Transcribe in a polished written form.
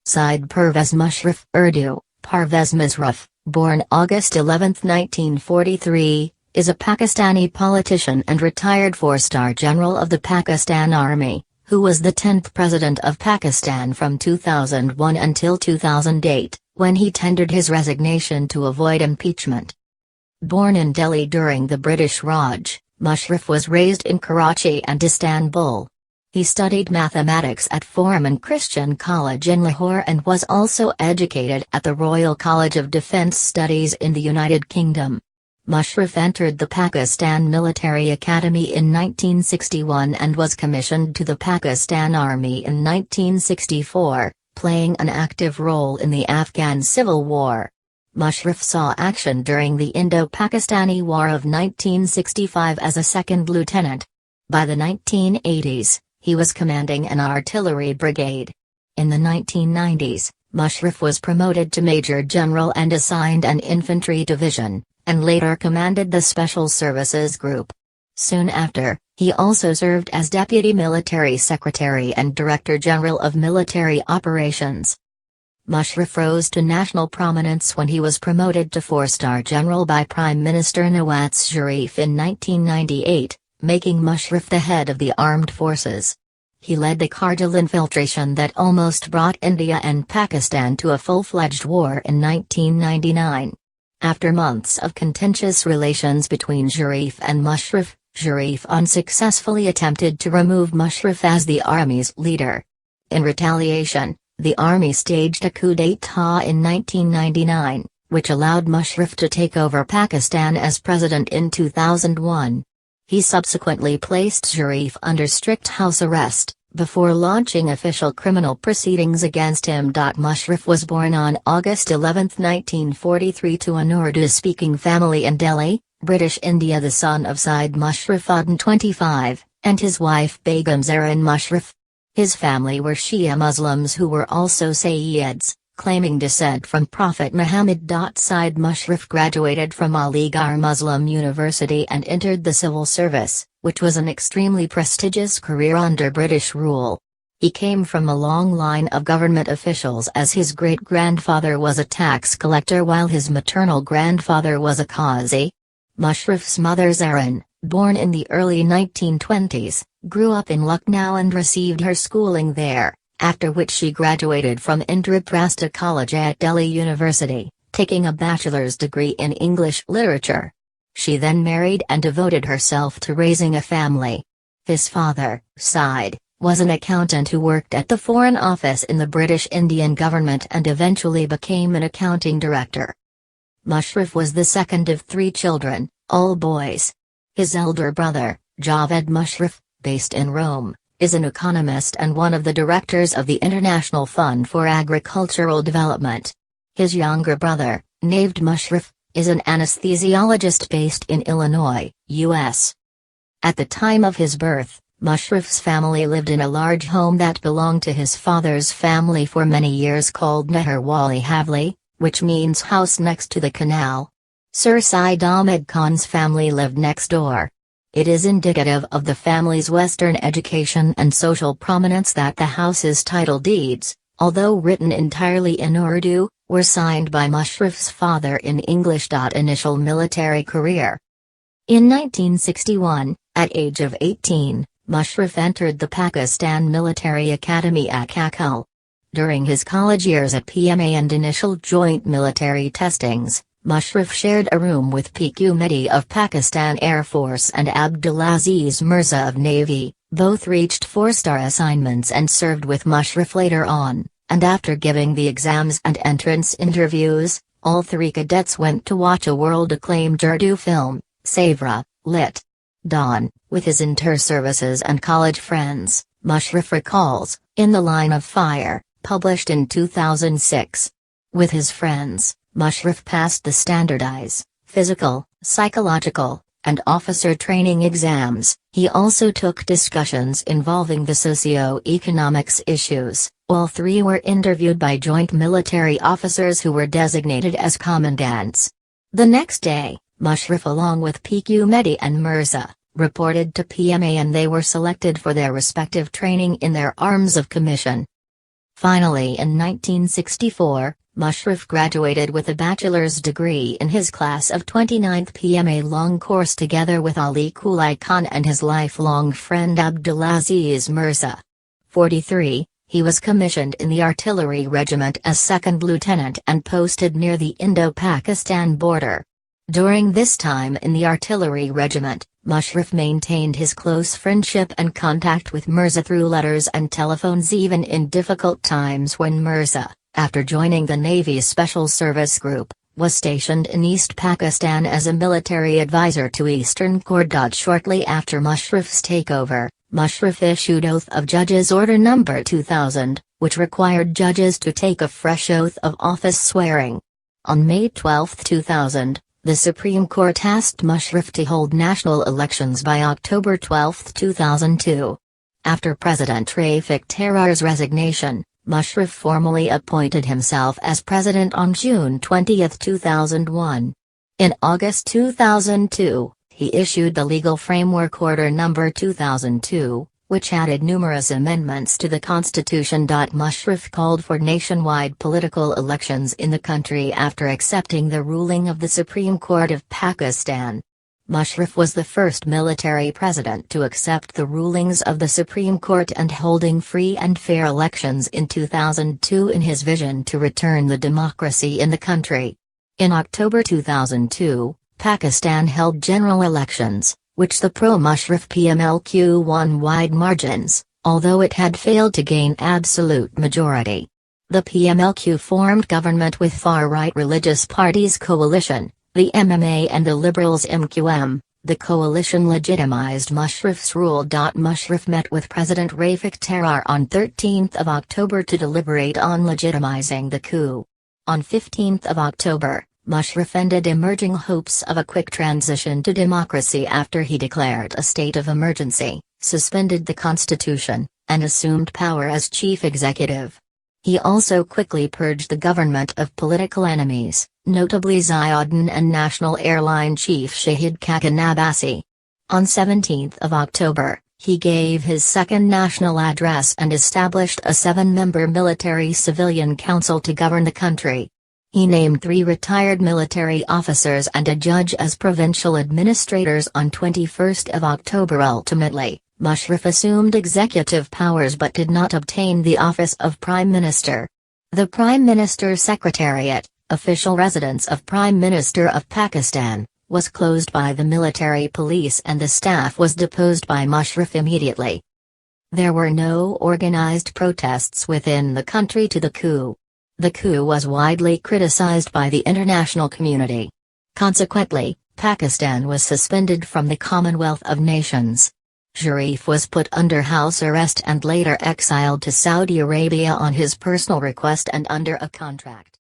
Said Pervez Musharraf, Urdu, Parvez Musharraf, born August 11, 1943, is a Pakistani politician and retired four-star general of the Pakistan Army, who was the 10th President of Pakistan from 2001 until 2008, when he tendered his resignation to avoid impeachment. Born in Delhi during the British Raj, Musharraf was raised in Karachi and Istanbul. He studied mathematics at Forman Christian College in Lahore and was also educated at the Royal College of Defence Studies in the United Kingdom. Musharraf entered the Pakistan Military Academy in 1961 and was commissioned to the Pakistan Army in 1964, playing an active role in the Afghan Civil War. Musharraf saw action during the Indo-Pakistani War of 1965 as a second lieutenant. By the 1980s, he was commanding an artillery brigade. In the 1990s, Musharraf was promoted to Major General and assigned an infantry division, and later commanded the Special Services Group. Soon after, he also served as Deputy Military Secretary and Director General of Military Operations. Musharraf rose to national prominence when he was promoted to four-star general by Prime Minister Nawaz Sharif in 1998, making Musharraf the head of the armed forces. He led the Kargil infiltration that almost brought India and Pakistan to a full-fledged war in 1999. After months of contentious relations between Sharif and Musharraf, Sharif unsuccessfully attempted to remove Musharraf as the army's leader. In retaliation, the army staged a coup d'état in 1999, which allowed Musharraf to take over Pakistan as president in 2001. He subsequently placed Sharif under strict house arrest, before launching official criminal proceedings against him. Musharraf was born on August 11, 1943 to an Urdu-speaking family in Delhi, British India, the son of Said Musharraf Adnan 25, and his wife Begum Zarin Musharraf. His family were Shia Muslims who were also Sayyids, claiming descent from Prophet Muhammad. Said Musharraf graduated from Aligarh Muslim University and entered the civil service, which was an extremely prestigious career under British rule. He came from a long line of government officials, as his great-grandfather was a tax collector while his maternal grandfather was a qazi. Musharraf's mother Zarin, born in the early 1920s, grew up in Lucknow and received her schooling there, after which she graduated from Indraprastha College at Delhi University, taking a bachelor's degree in English literature. She then married and devoted herself to raising a family. His father, Said, was an accountant who worked at the Foreign Office in the British Indian government and eventually became an accounting director. Musharraf was the second of three children, all boys. His elder brother, Javed Musharraf, based in Rome, is an economist and one of the directors of the International Fund for Agricultural Development. His younger brother, Naved Musharraf, is an anesthesiologist based in Illinois, U.S. At the time of his birth, Musharraf's family lived in a large home that belonged to his father's family for many years called Neher Wali Havli, which means house next to the canal. Sir Syed Ahmed Khan's family lived next door. It is indicative of the family's Western education and social prominence that the house's title deeds, although written entirely in Urdu, were signed by Musharraf's father in English. Initial military career. In 1961, at age of 18, Musharraf entered the Pakistan Military Academy at Kakul. During his college years at PMA and initial joint military testings, Musharraf shared a room with PQ Mehdi of Pakistan Air Force and Abdulaziz Mirza of Navy. Both reached four-star assignments and served with Musharraf later on, and after giving the exams and entrance interviews, all three cadets went to watch a world-acclaimed Urdu film, Savra, Lit. Dawn, with his inter-services and college friends, Musharraf recalls, In the Line of Fire, published in 2006. With his friends, Musharraf passed the standardized, physical, psychological, and officer training exams. He also took discussions involving the socio-economics issues. All three were interviewed by joint military officers who were designated as commandants. The next day, Musharraf along with PQ Mehdi and Mirza, reported to PMA and they were selected for their respective training in their arms of commission. Finally in 1964, Musharraf graduated with a bachelor's degree in his class of 29th PMA long course together with Ali Kulai Khan and his lifelong friend Abdulaziz Mirza. 43, he was commissioned in the artillery regiment as second lieutenant and posted near the Indo-Pakistan border. During this time in the artillery regiment, Musharraf maintained his close friendship and contact with Mirza through letters and telephones even in difficult times when Mirza, after joining the Navy's Special Service Group, was stationed in East Pakistan as a military advisor to Eastern Court. Shortly after Musharraf's takeover, Musharraf issued Oath of Judges Order No. 2000, which required judges to take a fresh oath of office swearing. On May 12, 2000, the Supreme Court asked Musharraf to hold national elections by October 12, 2002. After President Rafik Tarar's resignation, Musharraf formally appointed himself as president on June 20, 2001. In August 2002, he issued the Legal Framework Order No. 2002, which added numerous amendments to the Constitution. Musharraf called for nationwide political elections in the country after accepting the ruling of the Supreme Court of Pakistan. Musharraf was the first military president to accept the rulings of the Supreme Court and holding free and fair elections in 2002 in his vision to return the democracy in the country. In October 2002, Pakistan held general elections, which the pro-Musharraf PMLQ won wide margins, although it had failed to gain absolute majority. The PMLQ formed government with far-right religious parties coalition, the MMA and the Liberals MQM. The coalition legitimized Musharraf's rule. Musharraf met with President Rafik Tarar on 13 October to deliberate on legitimizing the coup. On 15 October, Musharraf ended emerging hopes of a quick transition to democracy after he declared a state of emergency, suspended the constitution, and assumed power as chief executive. He also quickly purged the government of political enemies, notably Ziauddin and national airline chief Shahid Khaqan Abbasi. On 17 October, he gave his second national address and established a 7-member military-civilian council to govern the country. He named 3 retired military officers and a judge as provincial administrators on 21 October. Ultimately, Musharraf assumed executive powers but did not obtain the office of Prime Minister. The Prime Minister's Secretariat, official residence of Prime Minister of Pakistan, was closed by the military police and the staff was deposed by Musharraf immediately. There were no organized protests within the country to the coup. The coup was widely criticized by the international community. Consequently, Pakistan was suspended from the Commonwealth of Nations. Sharif was put under house arrest and later exiled to Saudi Arabia on his personal request and under a contract.